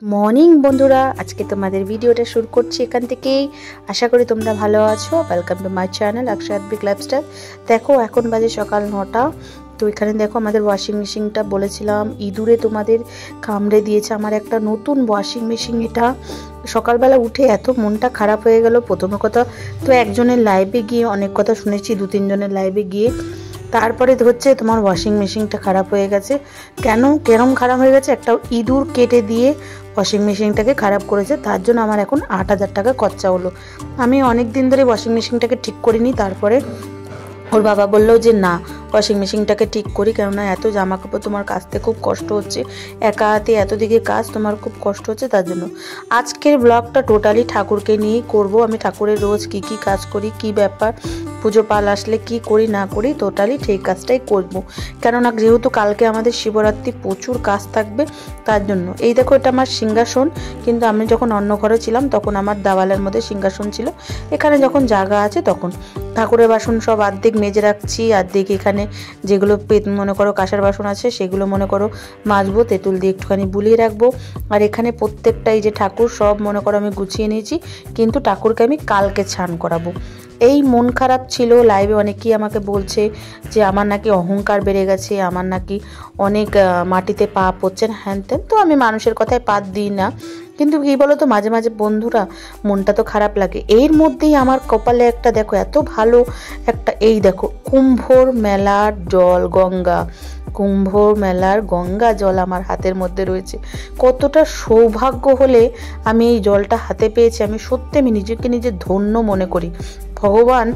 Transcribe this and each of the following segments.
Morning বন্ধুরা, আজকে তোমাদের ভিডিওটা শুরু করছি এখান থেকেই। আশা করি তোমরা ভালো আছো। ওয়েলকাম টু মাই চ্যানেল অক্ষয়াদ্বিক লাইফস্টাইল। দেখো এখন বাজে সকাল 9টা। তো এখানে দেখো আমাদের ওয়াশিং মেশিনটা বলেছিলাম ইঁদুরে তোমাদের কামড়ে দিয়েছে। আমার একটা নতুন ওয়াশিং মেশিন, এটা সকালবেলা উঠে এত মনটা খারাপ হয়ে গেল। প্রথম কথা তো একজনের লাইভে গিয়ে অনেক কথা শুনেছি, 2-3 জনের লাইভে গিয়ে, তারপরে হচ্ছে তোমার ওয়াশিং মেশিনটা খারাপ হয়ে গেছে। কেরম খারাপ হয়ে গেছে, একটা ইঁদুর কেটে দিয়ে ওয়াশিং মেশিনটাকে খারাপ করেছে। তার জন্য আমার এখন 8,000 টাকা খরচা হলো। আমি অনেক দিন ধরে ওয়াশিং মেশিনটাকে ঠিক করিনি। তারপরে ওর বাবা বললো যে না, ওয়াশিং মেশিনটাকে ঠিক করি, কেননা এত জামা কাপড় তোমার কাচতে খুব কষ্ট হচ্ছে, একা হাতে এত দিকে কাজ তোমার খুব কষ্ট হচ্ছে। তার জন্য আজকের ব্লগটা টোটালি ঠাকুরকে নিয়েই করব। আমি ঠাকুরের রোজ কি কি কাজ করি, কি ব্যাপার, পুজো পাল আসলে কি করি না করি, টোটালি সেই কাজটাই করব। কেননা যেহেতু কালকে আমাদের শিবরাত্রি, প্রচুর কাজ থাকবে। তার জন্য এই দেখো, এটা আমার সিংহাসন, কিন্তু আমি যখন অন্য ঘরে ছিলাম তখন আমার দেওয়ালের মধ্যে সিংহাসন ছিল। এখানে যখন জায়গা আছে তখন ঠাকুরের বাসন সব অর্ধেক মেজে রাখছি, অর্ধেক এখানে যেগুলো মনে করো কাঁসার বাসন আছে সেগুলো মনে করো মাজবো, তেঁতুল দিয়ে একটুখানি বুলিয়ে রাখবো। আর এখানে প্রত্যেকটাই যে ঠাকুর সব মনে করো আমি গুছিয়ে নিয়েছি, কিন্তু ঠাকুরকে আমি কালকে স্নান করাবো। এই মন খারাপ ছিল। লাইভে অনেকেই আমাকে বলছে যে আমার নাকি অহংকার বেড়ে গেছে, আমার নাকি অনেক মাটিতে পা পড়ছে, হ্যান ত্যান। তো আমি মানুষের কথায় পাত দিই না, কিন্তু কী বলো তো, মাঝে মাঝে বন্ধুরা মনটা তো খারাপ লাগে। এর মধ্যেই আমার কপালে একটা দেখো, এত ভালো একটা, এই দেখো কুম্ভর মেলার জল, কুম্ভর মেলার গঙ্গা জল আমার হাতের মধ্যে রয়েছে। কতটা সৌভাগ্য হলে আমি এই জলটা হাতে পেয়েছি, আমি সত্যি আমি নিজেকে নিজে ধন্য মনে করি। ভগবান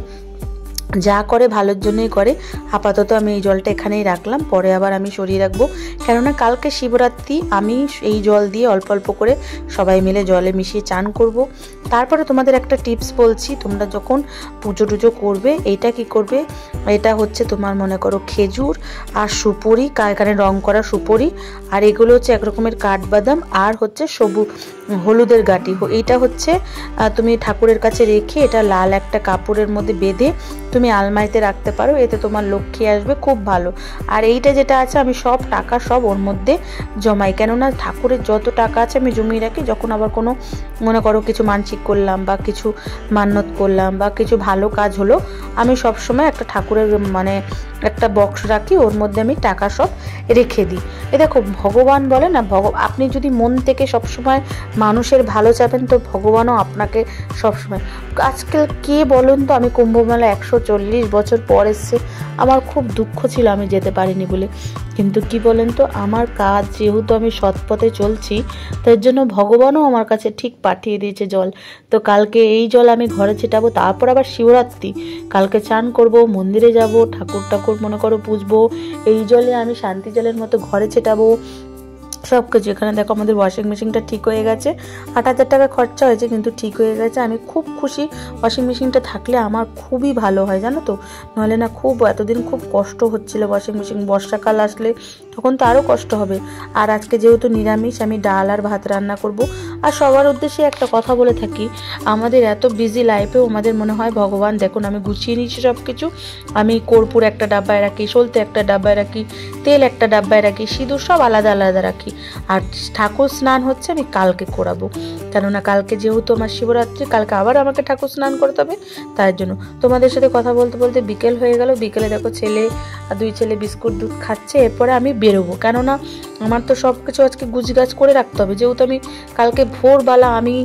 যা করে ভালোর জন্যই করে। আপাতত আমি এই জলটা এখানেই রাখলাম, পরে আবার আমি সরিয়ে রাখবো। কেননা কালকে শিবরাত্রি, আমি এই জল দিয়ে অল্প অল্প করে সবাই মিলে জলে মিশিয়ে চান করব। তারপরে তোমাদের একটা টিপস বলছি, তোমরা যখন পুজো টুজো করবে, এইটা কি করবে, এটা হচ্ছে তোমার মনে করো খেজুর আর সুপুরি, এখানে রং করা সুপুরি, আর এগুলো হচ্ছে এক রকমের কাঠবাদাম, আর হচ্ছে হলুদের গাঁটি। এইটা হচ্ছে তুমি ঠাকুরের কাছে রেখে এটা লাল একটা কাপড়ের মধ্যে বেঁধে তুমি আলমারিতে রাখতে পারো, এতে তোমার লক্ষ্মী আসবে, খুব ভালো। আর এইটা যেটা আছে, আমি সব টাকা সব ওর মধ্যে জমাই, কেননা ঠাকুরের যত টাকা আছে আমি জমিয়ে রাখি। যখন আবার কোনো মনে করো কিছু মানসিক করলাম বা কিছু মান্যত করলাম বা কিছু ভালো কাজ হলো, আমি সব সময় একটা ঠাকুরের মানে একটা বক্স রাখি, ওর মধ্যে আমি টাকা সব রেখে দিই। এ দেখো, ভগবান বলে না, আপনি যদি মন থেকে সবসময় মানুষের ভালো চাবেন, তো ভগবানও আপনাকে সবসময়। আজকাল কে বলুন তো, আমি কুম্ভমেলা 140 বছর পর এসছে, আমার খুব দুঃখ ছিল আমি যেতে পারিনি বলে। কিন্তু কি বলেন তো, আমার কাজ যেহেতু আমি সৎ পথে চলছি, তার জন্য ভগবানও আমার কাছে ঠিক পাঠিয়ে দিয়েছে জল। তো কালকে এই জল আমি ঘরে ছিটাবো, তারপর আবার শিবরাত্রি, কালকে চান করব, মন্দিরে যাব, ঠাকুর মনে করো পুজবো, এই জলে আমি শান্তি জলের মতো ঘরে ছিটাবো সব কিছু। এখানে দেখো আমাদের ওয়াশিং মেশিনটা ঠিক হয়ে গেছে, 8,000 টাকা খরচা হয়েছে, কিন্তু ঠিক হয়ে গেছে। আমি খুব খুশি, ওয়াশিং মেশিনটা থাকলে আমার খুবই ভালো হয় জানো তো, নাহলে না খুব এতদিন খুব কষ্ট হচ্ছিল ওয়াশিং মেশিন। বর্ষাকাল আসলে তখন তো আরও কষ্ট হবে। আর আজকে যেহেতু নিরামিষ, আমি ডাল আর ভাত রান্না করব। আর সবার উদ্দেশ্যে একটা কথা বলে থাকি, আমাদের এত বিজি লাইফেও আমাদের মনে হয় ভগবান, দেখুন আমি গুছিয়ে নিয়েছি সব কিছু। আমি কর্পূর একটা ডাব্বায় রাখি, সলতে একটা ডাব্বায় রাখি, তেল একটা ডাব্বায় রাখি, সিঁদুর সব আলাদা আলাদা রাখি। আর ঠাকুর স্নান হচ্ছে আমি কালকে করাবো, কেননা কালকে যেহেতু আমার শিবরাত্রি, কালকে আবার আমাকে ঠাকুর স্নান করতে হবে। তার জন্য তোমাদের সাথে কথা বলতে বলতে বিকেল হয়ে গেল। বিকেলে দেখো দুই ছেলে বিস্কুট দুধ খাচ্ছে। এরপরে আমি বেরোবো, কেননা আমার তো সব কিছু আজকে গুছগাছ করে রাখতে হবে। যেহেতু আমি কালকে ভোরবেলা আমি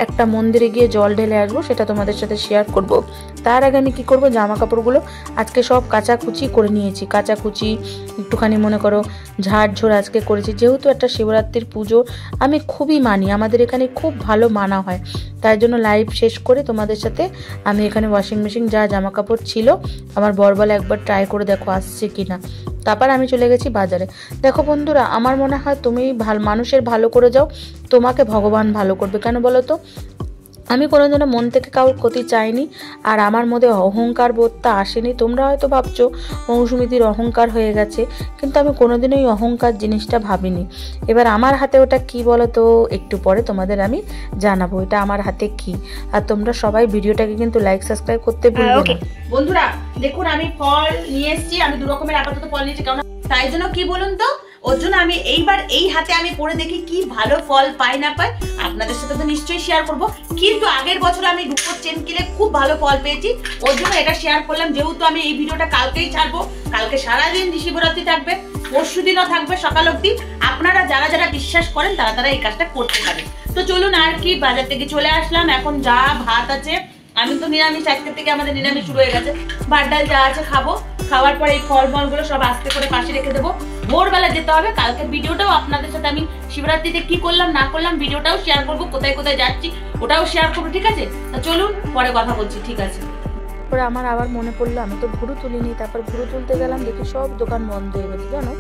একটা মন্দিরে গিয়ে জল ঢেলে আসবো, সেটা তোমাদের সাথে শেয়ার করব। তার আগে আমি কি করব, জামা কাপড়গুলো আজকে সব কাচাকুচি করে নিয়েছি। কাচাকুচি একটুখানি মনে করো ঝাড়ঝোড় আজকে করেছি। যেহেতু একটা শিবরাত্রির পুজো আমি খুবই মানি, আমাদের এখানে খুব ভালো মানা হয়। তাই জন্য লাইভ শেষ করে তোমাদের সাথে আমি এখানে ওয়াশিং মেশিন যা জামা কাপড় ছিল, আমার বরবেলা একবার ট্রাই করে দেখো আসছে কিনা। তারপর আমি চলে গেছি বাজারে। দেখো বন্ধুরা, আমার মনে হয় তুমি মানুষের ভালো করে যাও, তোমাকে ভগবান ভালো করবে। কেন বলো তো, আমি কোনোদিনও মন থেকে কারোর ক্ষতি চাইনি, আর আমার মধ্যে অহংকার বোধটা আসেনি। তোমরা হয়তো ভাবছো মৌসুমীদির অহংকার হয়ে গেছে, কিন্তু আমি কোনোদিনই অহংকার জিনিসটা ভাবিনি। এবার আমার হাতে ওটা কি বলো তো, একটু পরে তোমাদের আমি জানাবো এটা আমার হাতে কি। আর তোমরা সবাই ভিডিওটাকে কিন্তু লাইক সাবস্ক্রাইব করতে ভুলবে না। বন্ধুরা দেখুন, আমি ফল নিয়ে এসেছি। আমি 2 রকমের আপাতত ফল নিয়েছি, কারণ তাই জন্য কি বলুন তো, ওর জন্য আমি এইবার এই হাতে আমি করে দেখি কি ভালো ফল পাই না পাই, আপনাদের সাথে তো নিশ্চয়ই শেয়ার করব। কিন্তু আগের বছর আমি রূপোর চেন কিনে খুব ভালো ফল পেয়েছি, ওর জন্য এটা শেয়ার করলাম। যেহেতু আমি এই ভিডিওটা কালকেই ছাড়বো, কালকে সারাদিন শিবরাত্রি থাকবে, পরশু দিনও থাকবে সকাল অবধি। আপনারা যারা যারা বিশ্বাস করেন তারা তারা এই কাজটা করতে পারেন। তো চলুন, আর কি, বাজার থেকে চলে আসলাম। এখন যা ভাত আছে, আমি তো নিরামিষ, আজকের থেকে আমাদের নিরামিষ শুরু হয়ে গেছে। ভাত ডাল যা আছে খাবো, খাওয়ার পরে এই ফলমলগুলো সব আস্তে করে পাশে রেখে দেবো। ভোরবেলা যেতে হবে। কালকের ভিডিওটাও আপনাদের সাথে আমি শিবরাত্রিতে কি করলাম না করলাম ভিডিওটাও শেয়ার করবো, কোথায় কোথায় যাচ্ছি ওটাও শেয়ার করবো, ঠিক আছে? তা চলুন পরে কথা বলছি, ঠিক আছে? তারপরে আমার আবার মনে পড়লো আমি তো ভুরু তুলিনি, তারপর ভুরু তুলতে গেলাম, দেখি সব দোকান বন্ধ হয়ে গেছে জানো।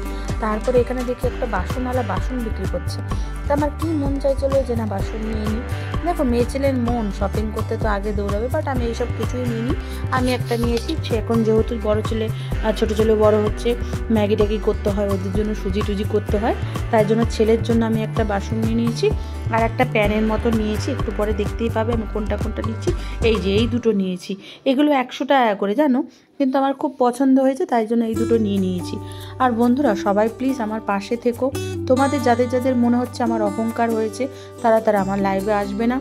তারপরে এখানে দেখি একটা বাসনওয়ালা বাসন বিক্রি করছে। তা আমার কি মন চাইছিল যে না বাসন নিয়ে নিই। দেখো মেয়ে ছেলের মন, শপিং করতে তো আগে দৌড়াবে, বাট আমি এইসব কিছুই নিইনি। আমি একটা নিয়েছি। সে এখন যেহেতু বড় ছেলে আর ছোটো ছেলে বড় হচ্ছে, ম্যাগি ট্যাগি করতে হয়, ওদের জন্য সুজি টুজি করতে হয়, তাই জন্য ছেলের জন্য আমি একটা বাসন নিয়ে নিয়েছি। আর একটা প্যানের মতো নিয়েছি, একটু পরে দেখতেই পাবে আমি কোনটা কোনটা নিচ্ছি। এই যে এই দুটো নিয়েছি, এগুলো 100 টাকা করে জানো, কিন্তু আমার খুব পছন্দ হয়েছে তাই জন্য এই দুটো নিয়ে নিয়েছি। আর বন্ধুরা সবাই প্লিজ আমার পাশে থেকো। তোমাদের যাদের যাদের মনে হচ্ছে আমার অহংকার হয়েছে তারা তারা আমার লাইভে আসবে না।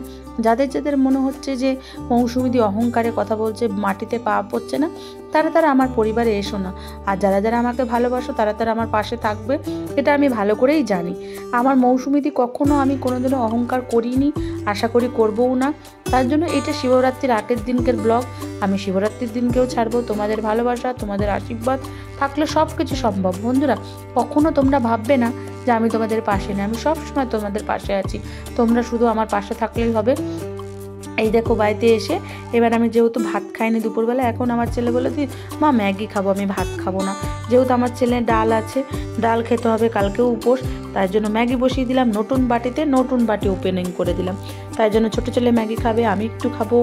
যাদের যাদের মনে হচ্ছে যে মৌসুমীদি অহংকারে কথা বলছে, মাটিতে পা পড়ছে না, তারা তারা আমার পরিবারে এসো না। আর যারা যারা আমাকে ভালোবাসো তারা তারা আমার পাশে থাকবে, এটা আমি ভালো করেই জানি। আমার মৌসুমীদি কখনো আমি কোনোদিনও অহংকার করিনি, আশা করি করবও না। তার জন্য এটা শিবরাত্রির আগের দিনকের ব্লগ, আমি শিবরাত্রির দিনকেও ছাড়বো। তোমাদের ভালোবাসা, তোমাদের আশীর্বাদ থাকলে সব কিছু সম্ভব। বন্ধুরা কখনো তোমরা ভাববে না যে আমি তোমাদের পাশে না, আমি সব সময় তোমাদের পাশে আছি। তোমরা শুধু আমার পাশে থাকলেই হবে। এই দেখো বাড়িতে এসে এবার আমি যেহেতু ভাত খাইনি দুপুরবেলা, এখন আমার ছেলে বলে দি মা ম্যাগি খাবো, আমি ভাত খাবো না। যেহেতু আমার ছেলে ডাল আছে, ডাল খেতে হবে, কালকেও উপোস, তাই জন্য ম্যাগি বসিয়ে দিলাম নতুন বাটিতে, নতুন বাটি ওপেনিং করে দিলাম। তাই জন্য ছোটো ছেলে ম্যাগি খাবে, আমি একটু খাবো,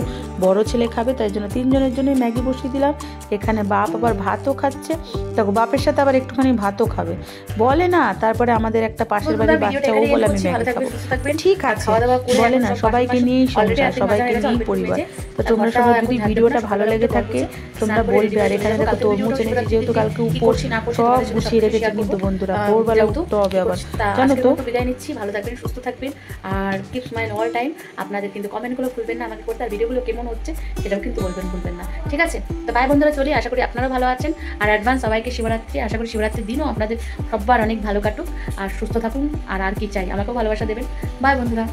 বড় ছেলে খাবে, তাই জন্য 3 জনের জন্যই ম্যাগি বসিয়ে দিলাম। এখানে বাপ আবার ভাতও খাচ্ছে, দেখো বাপের সাথে আবার একটুখানি ভাতও খাবে বলে না। তারপরে আমাদের একটা পাশের বাড়ির বাচ্চা, ও বলে আমি ম্যাগি খাবো, ঠিক আছে বলে না, সবাইকে নিয়েই সংসার, সবাইকে নিয়েই পরিবার। তো তোমরা সবাই যদি ভিডিওটা ভালো লেগে থাকে তোমরা বলবে। আর এখানে দেখো তরমুজ এনেছি, যেহেতু কালকে উপোস সব গুছিয়ে রেখেছি, কিন্তু বন্ধুরা ভোরবেলা উঠতে হবে আবার, জানো তো। বিদায় নিচ্ছি, ভালো থাকবেন, সুস্থ থাকবেন, আর কিপ স্মাইল অল টাইম। আপনাদের কিন্তু কমেন্টগুলো ভুলবেন না আমাকে করতে, আর ভিডিওগুলো কেমন হচ্ছে সেটাও কিন্তু ভুলবেন না, ঠিক আছে? তো বাই বন্ধুরা, চলি, আশা করি আপনারাও ভালো আছেন। আর অ্যাডভান্স সবাইকে শিবরাত্রি, আশা করি শিবরাত্রির দিনও আপনাদের সবার অনেক ভালো কাটুক, আর সুস্থ থাকুন। আর কি চাই, আমাকেও ভালোবাসা দেবেন। বাই বন্ধুরা।